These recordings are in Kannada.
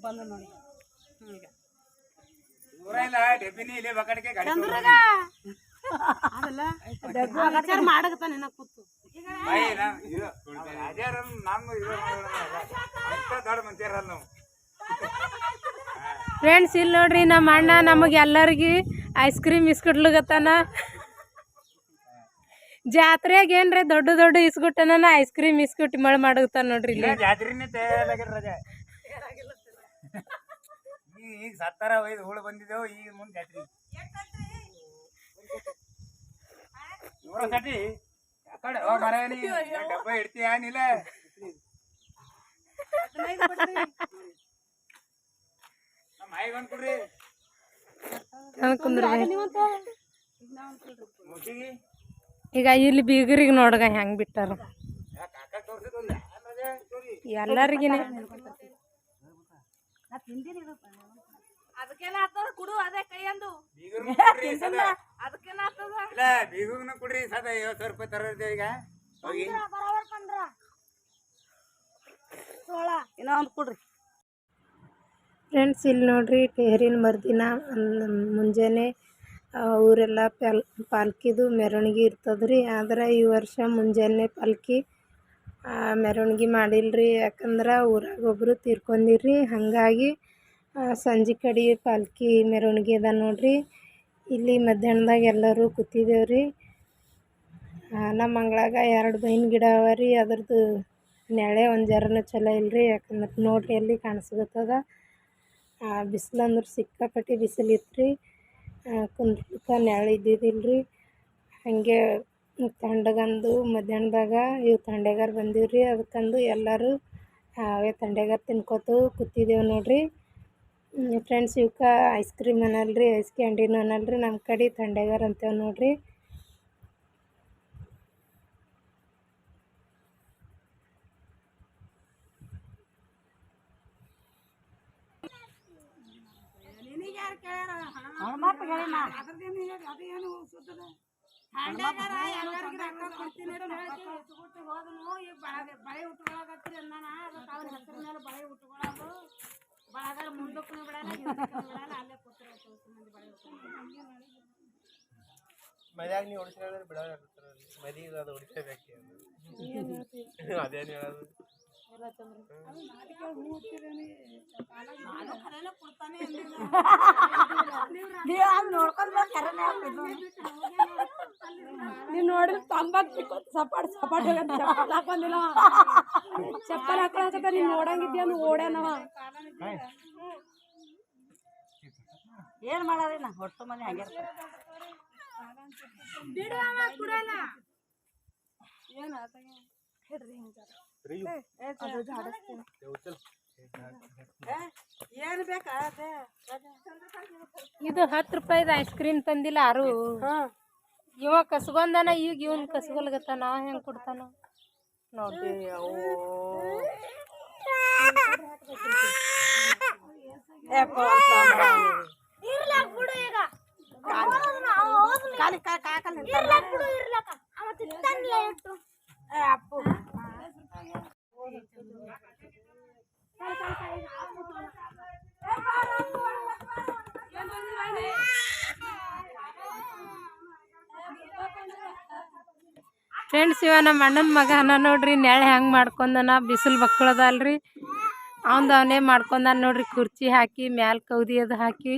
ಬಂದ ನೋಡಿ ಈಗ ಅದಲ್ಲ ವಿಚಾರ ಮಾಡಕತ್ತಾನ ಏನ ಕೂತು ಫ್ರೆಂಡ್ಸ್ ಇಲ್ಲಿ ನೋಡ್ರಿ ನಮ್ಮ ಅಣ್ಣ ನಮಗೆ ಎಲ್ಲರಿಗೆ ಐಸ್ ಕ್ರೀಮ್ ಇಸ್ಕೊಡ್ಲಿಗತ್ತಾನ ಜಾತ್ರೆಗೆ ಏನ್ರಿ ದೊಡ್ಡ ದೊಡ್ಡ ಇಸ್ಕೊಟ್ಟನ ಐಸ್ ಕ್ರೀಮ್ ಇಸ್ಕೊಟ್ಟು ಮಳೆ ಮಾಡಕತ್ತಾನ ನೋಡ್ರಿ ಇಲ್ಲಿ ಈಗ ಸತ್ತಾರ ಒಯ್ದು ಹುಳು ಬಂದಿದ್ದೇವು ಈಗ ಮುಂದೆ ಜಾತ್ರೆ ಡಬ್ಬ ಇಡ್ತೀಯ ನೀಲ ಕೊಡ್ರಿ ಈಗ ಇಲ್ಲಿ ಬೀಗರಿಗೆ ನೋಡ್ಗ ಹೆಂಗ್ ಬಿಟ್ಟಾರ ಎಲ್ಲರಿಗಿನ ಬೀಗನ ಕೊಡ್ರಿ ಸದ 50 ರೂಪಾಯಿ ತರೋದು ಈಗ ಇನ್ನೊಂದು ಕೊಡ್ರಿ ಫ್ರೆಂಡ್ಸ್ ಇಲ್ಲಿ ನೋಡ್ರಿ ತೇರಿನ ಮರ್ದಿನ ಮುಂಜಾನೆ ಊರೆಲ್ಲ ಪಾಲ್ಕಿದು ಮೆರವಣಿಗೆ ಇರ್ತದ್ರಿ ಆದ್ರೆ ಈ ವರ್ಷ ಮುಂಜಾನೆ ಪಾಲ್ಕಿ ಮೆರವಣಿಗೆ ಮಾಡಿಲ್ರಿ ಯಾಕಂದ್ರೆ ಊರಾಗ ಒಬ್ಬರು ತೀರ್ಕೊಂಡಿರ್ರಿ ಹಾಗಾಗಿ ಸಂಜೆ ಕಡೆ ಪಾಲ್ಕಿ ಮೆರವಣಿಗೆ ಅದ ನೋಡ್ರಿ ಇಲ್ಲಿ ಮಧ್ಯಾಹ್ನದಾಗ ಎಲ್ಲರೂ ಕೂತಿದ್ದೇವ್ರಿ ನಮ್ಮ ಅಂಗಳಾಗ 2 ಬೇವಿನ ಗಿಡ ಅವ ರೀ ಅದ್ರದ್ದು ನೆಳೆ ಒಂದು ಜರನೂ ಚಲೋ ಇಲ್ರಿ ಯಾಕಂದ್ರೆ ನೋಡ್ರಿ ಎಲ್ಲಿ ಕಾಣಿಸ್ಕೊತದ ಬಿಸಿಲು ಅಂದ್ರೆ ಸಿಕ್ಕಾಪಟ್ಟಿ ಬಿಸಿಲು ಇತ್ತು ರೀ ಕುಂದ್ರಕ್ಕೆ ನೆರಳು ಇದ್ದಿದ್ದಿಲ್ರಿ ಹಾಗೆ ತಂಡಗಂದು ಮಧ್ಯಾಹ್ನದಾಗ ಇವು ತಂಡೆಗಾರ ಬಂದಿವ್ರಿ ಅದಕ್ಕಂದು ಎಲ್ಲರೂ ಅವೇ ತಂಡೆಗಾರ ತಿನ್ಕೋತು ಕೂತಿದ್ದೇವೆ ನೋಡ್ರಿ ಫ್ರೆಂಡ್ಸ್ ಇವಕ್ಕೆ ಐಸ್ ಕ್ರೀಮ್ ಅನ್ನಲ್ರಿ ಐಸ್ ಕ್ಯಾಂಡಿನೂ ಅನ್ನಲ್ರಿ ನಮ್ಮ ಕಡೆ ತಂಡೆಗಾರ ಅಂತೇವೆ ನೋಡ್ರಿ ಮದ್ಯಾಗ ನೀವು ಹೊಡಿಸಿದ್ರೆ ಬಿಡ ಮದಿ ಅದು ಹೊಡಿಸಬೇಕು ಅದೇನು ಹೇಳೋದು ನೀವು ನೋಡ್ರಿ ತಂಬಾಕು ಸಪಾಟ್ ಸಪಾಟ್ ಹಾಕೊಂಡಿಲ್ಲ ಚಪ್ಪಲ್ ಹಾಕೊಳಕ ನೀನ್ ನೋಡಂಗಿದ್ಯ ಓಡ್ಯಾನವ ಏನ್ ಮಾಡಾರಿ ನಾ ಹೊಟ್ಟು ಮನೆ ಹಂಗೆ ಇದು 10 ರೂಪಾಯಿದ ಐಸ್ ಕ್ರೀಮ್ ತಂದಿಲ್ಲ ಯಾರು ಇವ ಕಸ್ಕೊಂಡನ ಈಗ ಇವನ್ ಕಸ್ಕೊಲ್ಗತ್ತ ನಾವ್ ಹೆಂಗ್ ಕೊಡ್ತಾನ ನೋಡ್ರಿ ಫ್ರೆಂಡ್ಸ್ ಇವ ನಮ್ಮ ಅಣ್ಣನ ಮಗನ ನೋಡ್ರಿ ನೆಳೆ ಹೆಂಗೆ ಮಾಡ್ಕೊಂಡನ ಬಿಸಿಲು ಬಕ್ಕಳದಲ್ರಿ ಅವನೇ ಮಾಡ್ಕೊಂಡ ನೋಡ್ರಿ ಕುರ್ಚಿ ಹಾಕಿ ಮ್ಯಾಲ ಕೌದಿ ಅದು ಹಾಕಿ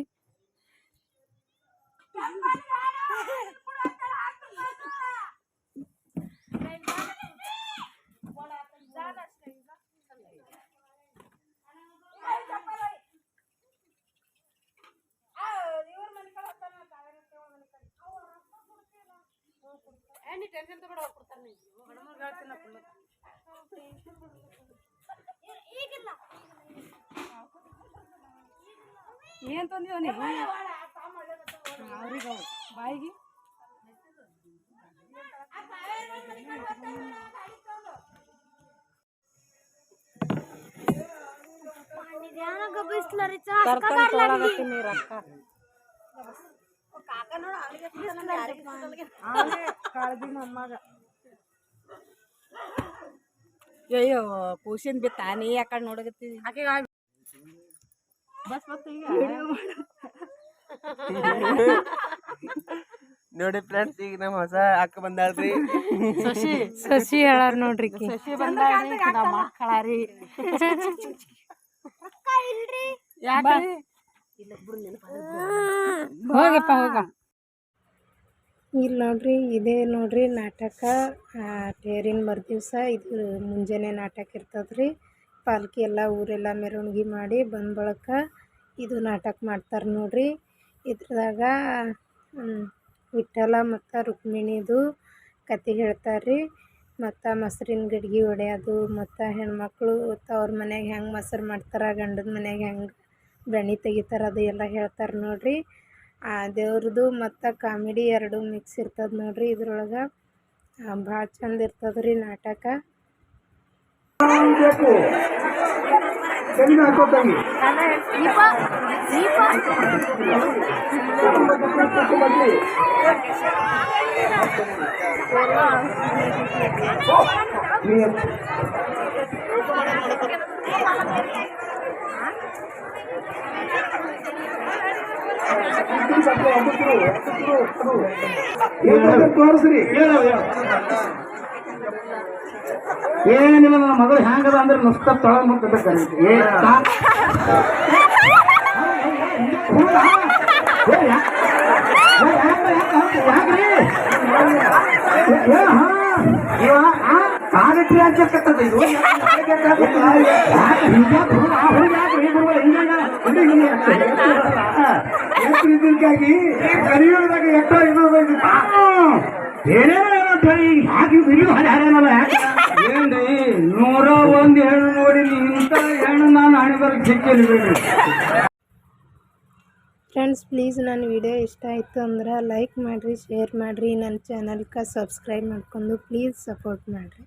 ಏನ್ ತಂದಿವ ನೀವು ಅವ್ರಿಗೆ ಬಾಯಿಗೆ ಕಾಳಜಿ ನಮ್ಮಗ ಅಯ್ಯೋ ಕೂಸಿನ ಬಿತ್ತ ನೀ ಯಾಕಡೆ ನೋಡಕತ್ತಿ ಬಸ್ ಬಸ್ ಈಗ ನೋಡಿ ಫ್ರೆಂಡ್ಸ್, ಈಗ ನಮ್ಮ ಹೊಸ ಅಕ್ಕ ಬಂದಾಳ್ರಿ. ಶಶಿ ಸಸಿ ಹೇಳಾರ ನೋಡ್ರಿ ಈಕಿ. ಶಶಿ ಬಂದಾಳ್ರಿ ನಮ್ಮ ಮಕ್ಕಳಾರಿ. ಯಾಕ್ರಿ ಹೋಗಪ್ಪ ಹೋಗ. ಇಲ್ಲಿ ನೋಡ್ರಿ, ಇದೇ ನೋಡ್ರಿ ನಾಟಕ. ತೇರಿನ ಮರುದಿವ್ಸ ಇದು ಮುಂಜಾನೆ ನಾಟಕ ಇರ್ತದ್ರಿ. ಪಾಲ್ಕಿ ಎಲ್ಲ ಊರೆಲ್ಲ ಮೆರವಣಿಗೆ ಮಾಡಿ ಬಂದ ಬಳಿಕ ಇದು ನಾಟಕ ಮಾಡ್ತಾರೆ ನೋಡ್ರಿ. ಇದ್ರದಾಗ ವಿಠ್ಠಲ ಮತ್ತು ರುಕ್ಮಿಣಿದು ಕತೆ ಹೇಳ್ತಾರೆ. ಮತ್ತು ಮೊಸರಿನ ಗಡ್ಗೆ ಹೊಡೆಯೋದು, ಮತ್ತು ಹೆಣ್ಮಕ್ಳು ತವ್ರ ಮನೆಗೆ ಹೆಂಗೆ ಮೊಸರು ಮಾಡ್ತಾರೆ, ಗಂಡನ ಮನೆಗೆ ಹೆಂಗೆ ಬೆಣ್ಣೆ ತೆಗಿತಾರೆ, ಅದು ಎಲ್ಲ ಹೇಳ್ತಾರೆ ನೋಡ್ರಿ. ದೇವ್ರದ್ದು ಮತ್ತು ಕಾಮಿಡಿ ಎರಡು ಮಿಕ್ಸ್ ಇರ್ತದೆ ನೋಡ್ರಿ. ಇದ್ರೊಳಗೆ ಭಾಳ ಚಂದ ಇರ್ತದ್ರಿ ನಾಟಕ. ತೋರಿಸ್ರಿ. ಏನಿಲ್ಲ, ನನ್ನ ಮಗಳು ಹೆಂಗದ ಅಂದ್ರೆ ನುಸ್ತ ತೊಳಗ್ ಮುಟ್ಟಬೇಕಂತ. ಸಾಗಟ್ರಿ ಆಗ್ತಕ್ಕಂಥದ್ದು ಇದು. ಇದಕ್ಕಾಗಿ ಕಲಿಯೋದಾಗ ಎಷ್ಟೋ ಇದು ಏನೇನೋ ಹಾಕಿ ಬಿಡಿ ಹರ್ಯಾನಲ್ಲ. ಏನ್ರಿ 101 ಹೆಣ್ಣು ನೋಡಿ ಇಂಥ ಹೆಣ್ಣು ನಾನು ಹಣಿಬರ್ಗೆ ಸಿಕ್ಕಿಲ್ಲ ಬಿಡ್ರಿ. ಫ್ರೆಂಡ್ಸ್, ಪ್ಲೀಸ್ ನನ್ನ ವಿಡಿಯೋ ಇಷ್ಟ ಆಯಿತು ಅಂದ್ರೆ ಲೈಕ್ ಮಾಡಿರಿ, ಶೇರ್ ಮಾಡಿರಿ, ನನ್ನ ಚಾನಲ್ಗೆ ಸಬ್ಸ್ಕ್ರೈಬ್ ಮಾಡ್ಕೊಂಡು ಪ್ಲೀಸ್ ಸಪೋರ್ಟ್ ಮಾಡಿರಿ.